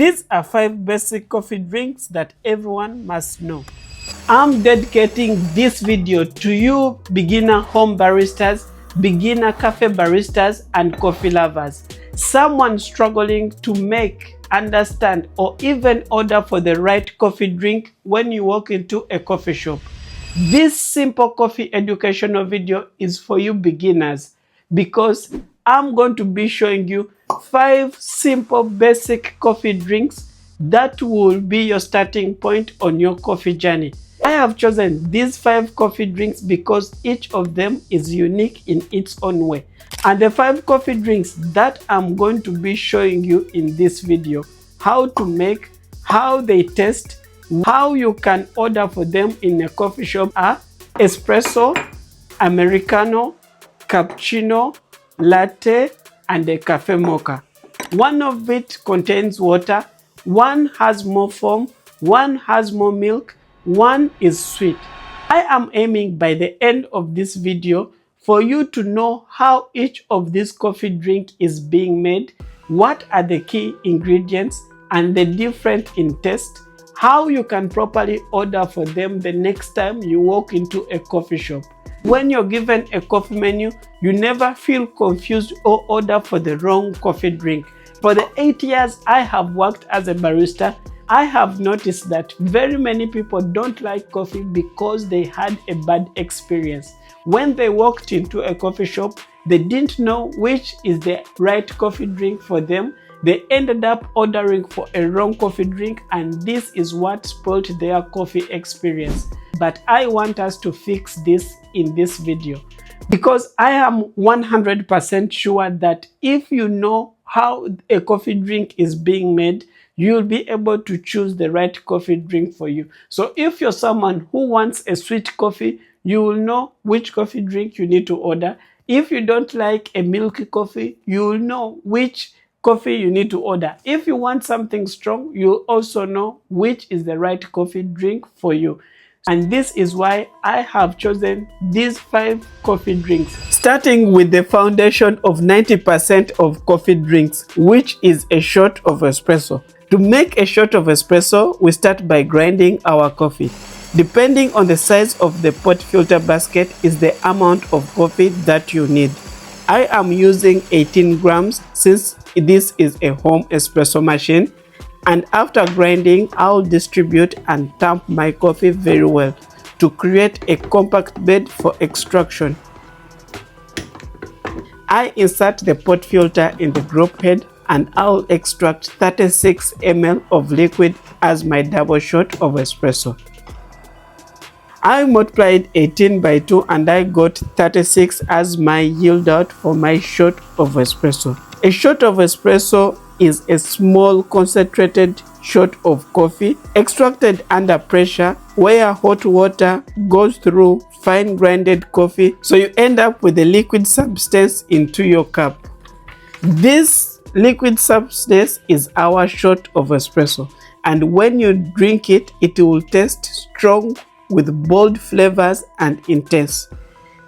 These are 5 basic coffee drinks that everyone must know. I'm dedicating this video to you beginner home baristas, beginner cafe baristas, and coffee lovers. Someone struggling to make, understand, or even order for the right coffee drink when you walk into a coffee shop. This simple coffee educational video is for you beginners because I'm going to be showing you 5 simple basic coffee drinks that will be your starting point on your coffee journey. I have chosen these 5 coffee drinks because each of them is unique in its own way. And the 5 coffee drinks that I'm going to be showing you in this video, how to make, how they taste, how you can order for them in a coffee shop are Espresso, Americano, Cappuccino, Latte, and a Café Mocha. One of it contains water, one has more foam, one has more milk, one is sweet. I am aiming by the end of this video for you to know how each of these coffee drink is being made, what are the key ingredients and the difference in taste, how you can properly order for them the next time you walk into a coffee shop. When you're given a coffee menu, you never feel confused or order for the wrong coffee drink. For the 8 years I have worked as a barista, I have noticed that very many people don't like coffee because they had a bad experience. When they walked into a coffee shop, they didn't know which is the right coffee drink for them. They ended up ordering for a wrong coffee drink, and this is what spoiled their coffee experience. But I want us to fix this in this video because I am 100% sure that if you know how a coffee drink is being made, you'll be able to choose the right coffee drink for you. So if you're someone who wants a sweet coffee, you will know which coffee drink you need to order. If you don't like a milky coffee, you will know which coffee you need to order. If you want something strong, you'll also know which is the right coffee drink for you. And this is why I have chosen these 5 coffee drinks. Starting with the foundation of 90% of coffee drinks, which is a shot of espresso. To make a shot of espresso, we start by grinding our coffee. Depending on the size of the pot filter basket is the amount of coffee that you need. I am using 18 grams since this is a home espresso machine. And after grinding, I'll distribute and tamp my coffee very well to create a compact bed for extraction. I insert the pot filter in the drop head and I'll extract 36 ml of liquid as my double shot of espresso. I multiplied 18 by 2 and I got 36 as my yield out for my shot of espresso. A shot of espresso is a small concentrated shot of coffee extracted under pressure where hot water goes through fine grinded coffee, so you end up with a liquid substance into your cup. This liquid substance is our shot of espresso, and when you drink it, it will taste strong with bold flavors and intense.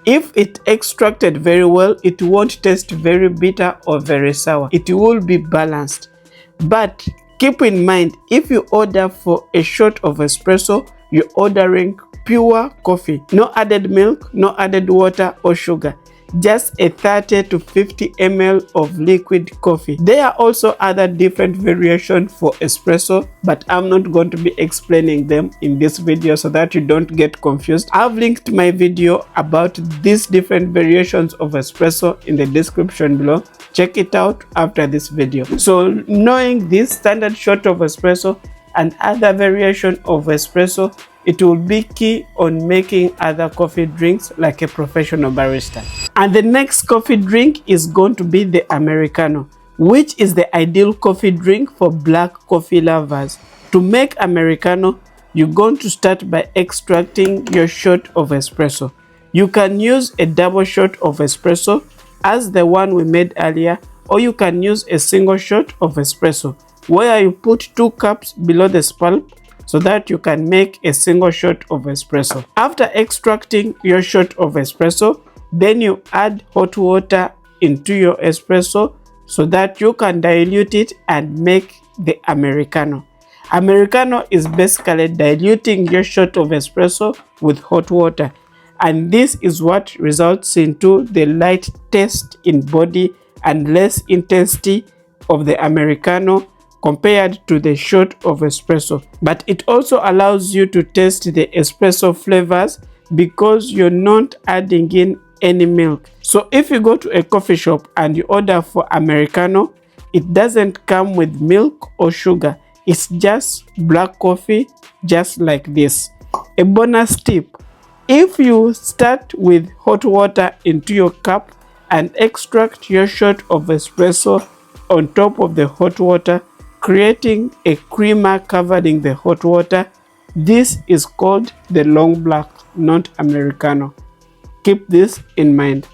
If it extracted very well, it won't taste very bitter or very sour. It will be balanced. But keep in mind, if you order for a shot of espresso, you're ordering pure coffee. No added milk, no added water or sugar. Just a 30 to 50 ml of liquid coffee. There are also other different variations for espresso, but I'm not going to be explaining them in this video so that you don't get confused. I've linked my video about these different variations of espresso in the description below. Check it out after this video. So knowing this standard shot of espresso and other variation of espresso, it will be key on making other coffee drinks like a professional barista. And the next coffee drink is going to be the Americano, which is the ideal coffee drink for black coffee lovers. To make Americano, you're going to start by extracting your shot of espresso. You can use a double shot of espresso as the one we made earlier, or you can use a single shot of espresso where you put 2 cups below the pulp so that you can make a single shot of espresso. After extracting your shot of espresso, then you add hot water into your espresso so that you can dilute it and make the Americano. Americano is basically diluting your shot of espresso with hot water, and this is what results into the light taste in body and less intensity of the Americano compared to the shot of espresso. But it also allows you to taste the espresso flavors because you're not adding in any milk. So if you go to a coffee shop and you order for Americano, it doesn't come with milk or sugar. It's just black coffee, just like this. A bonus tip: if you start with hot water into your cup and extract your shot of espresso on top of the hot water, creating a creamer covering the hot water, this is called the long black, not Americano. Keep this in mind.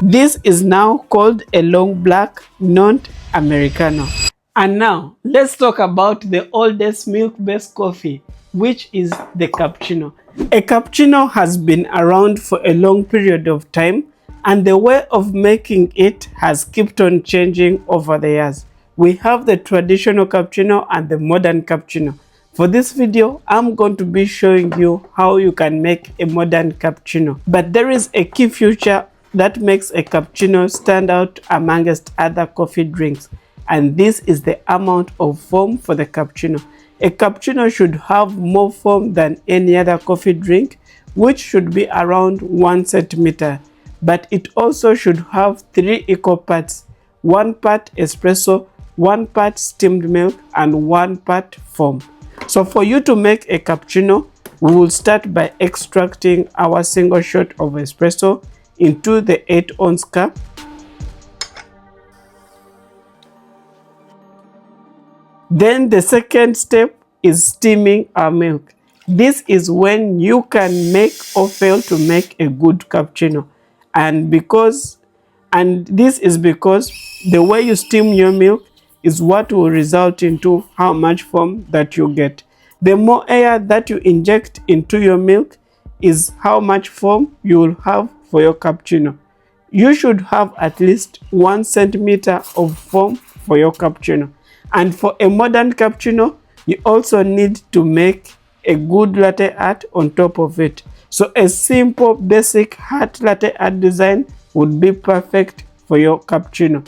This is now called a long black, not Americano. And now, let's talk about the oldest milk-based coffee, which is the cappuccino. A cappuccino has been around for a long period of time, and the way of making it has kept on changing over the years. We have the traditional cappuccino and the modern cappuccino. For this video, I'm going to be showing you how you can make a modern cappuccino. But there is a key feature that makes a cappuccino stand out amongst other coffee drinks, and this is the amount of foam for the cappuccino. A cappuccino should have more foam than any other coffee drink, which should be around 1 centimeter. But it also should have 3 equal parts: 1 part espresso, 1 part steamed milk, and 1 part foam. So for you to make a cappuccino, we will start by extracting our single shot of espresso into the 8-ounce cup. Then the second step is steaming our milk. This is when you can make or fail to make a good cappuccino. And this is because the way you steam your milk is what will result into how much foam that you get. The more air that you inject into your milk is how much foam you will have for your cappuccino. You should have at least 1 centimeter of foam for your cappuccino. And for a modern cappuccino, you also need to make a good latte art on top of it. So a simple basic heart latte art design would be perfect for your cappuccino.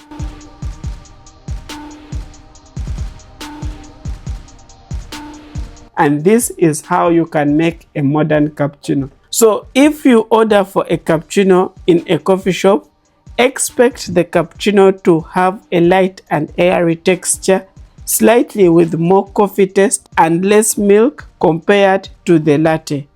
And this is how you can make a modern cappuccino. So if you order for a cappuccino in a coffee shop, expect the cappuccino to have a light and airy texture, slightly with more coffee taste and less milk compared to the latte.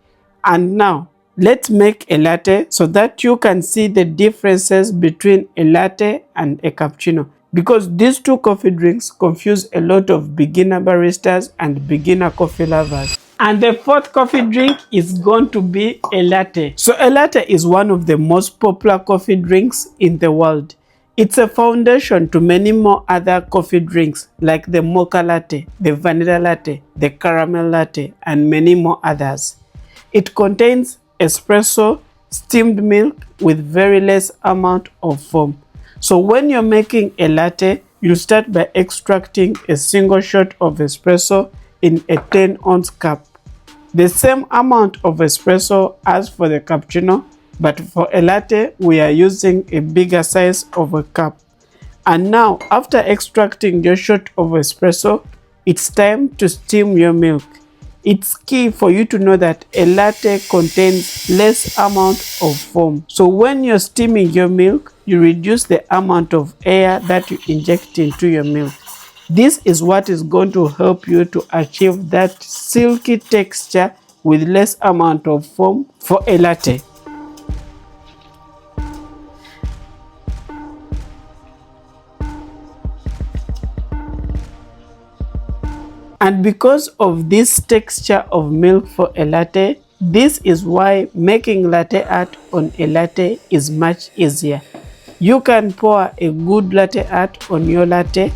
And now, let's make a latte so that you can see the differences between a latte and a cappuccino, because these two coffee drinks confuse a lot of beginner baristas and beginner coffee lovers. And the fourth coffee drink is going to be a latte. So a latte is one of the most popular coffee drinks in the world. It's a foundation to many more other coffee drinks like the Mocha latte, the vanilla latte, the caramel latte, and many more others. It contains espresso, steamed milk with very less amount of foam. So when you're making a latte, you start by extracting a single shot of espresso in a 10-ounce cup. The same amount of espresso as for the cappuccino, but for a latte, we are using a bigger size of a cup. And now, after extracting your shot of espresso, it's time to steam your milk. It's key for you to know that a latte contains less amount of foam. So when you're steaming your milk, you reduce the amount of air that you inject into your milk. This is what is going to help you to achieve that silky texture with less amount of foam for a latte. And because of this texture of milk for a latte, this is why making latte art on a latte is much easier. You can pour a good latte art on your latte.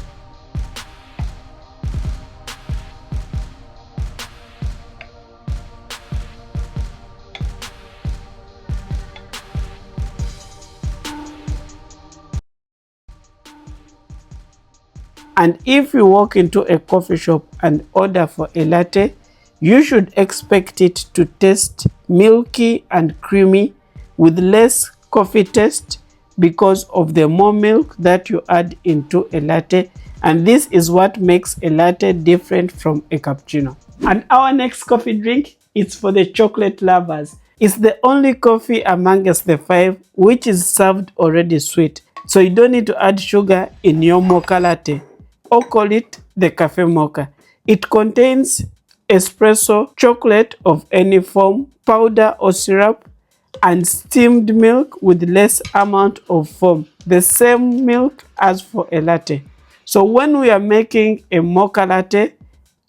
And if you walk into a coffee shop and order for a latte, you should expect it to taste milky and creamy with less coffee taste because of the more milk that you add into a latte, and this is what makes a latte different from a cappuccino. And our next coffee drink is for the chocolate lovers. It's the only coffee amongst the 5 which is served already sweet, so you don't need to add sugar in your mocha latte, or call it the cafe mocha. It contains espresso, chocolate of any form, powder or syrup, and steamed milk with less amount of foam, the same milk as for a latte. So when we are making a mocha latte,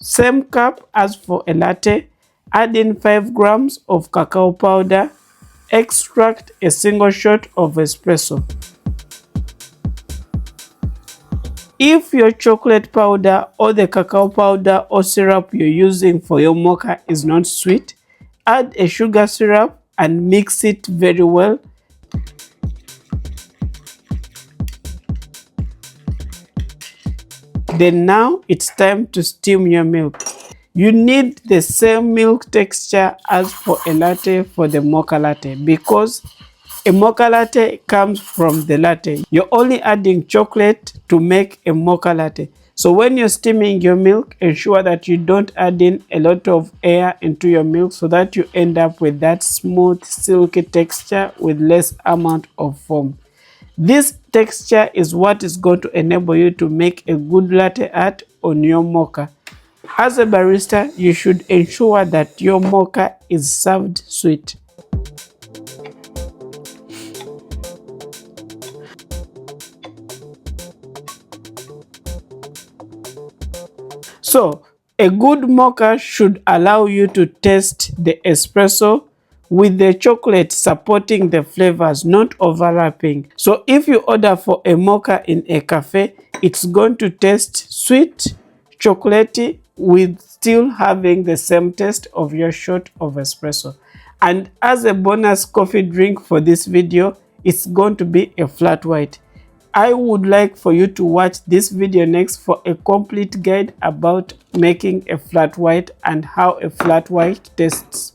same cup as for a latte, add in 5 grams of cacao powder, extract a single shot of espresso. If your chocolate powder or the cacao powder or syrup you're using for your mocha is not sweet, add a sugar syrup and mix it very well. Then now it's time to steam your milk. You need the same milk texture as for a latte for the mocha latte, because a mocha latte comes from the latte. You're only adding chocolate to make a mocha latte. So when you're steaming your milk, ensure that you don't add in a lot of air into your milk so that you end up with that smooth, silky texture with less amount of foam. This texture is what is going to enable you to make a good latte art on your mocha. As a barista, you should ensure that your mocha is served sweet. So, a good mocha should allow you to taste the espresso with the chocolate supporting the flavors, not overlapping. So if you order for a mocha in a cafe, it's going to taste sweet, chocolatey, with still having the same taste of your shot of espresso. And as a bonus coffee drink for this video, it's going to be a flat white. I would like for you to watch this video next for a complete guide about making a flat white and how a flat white tastes.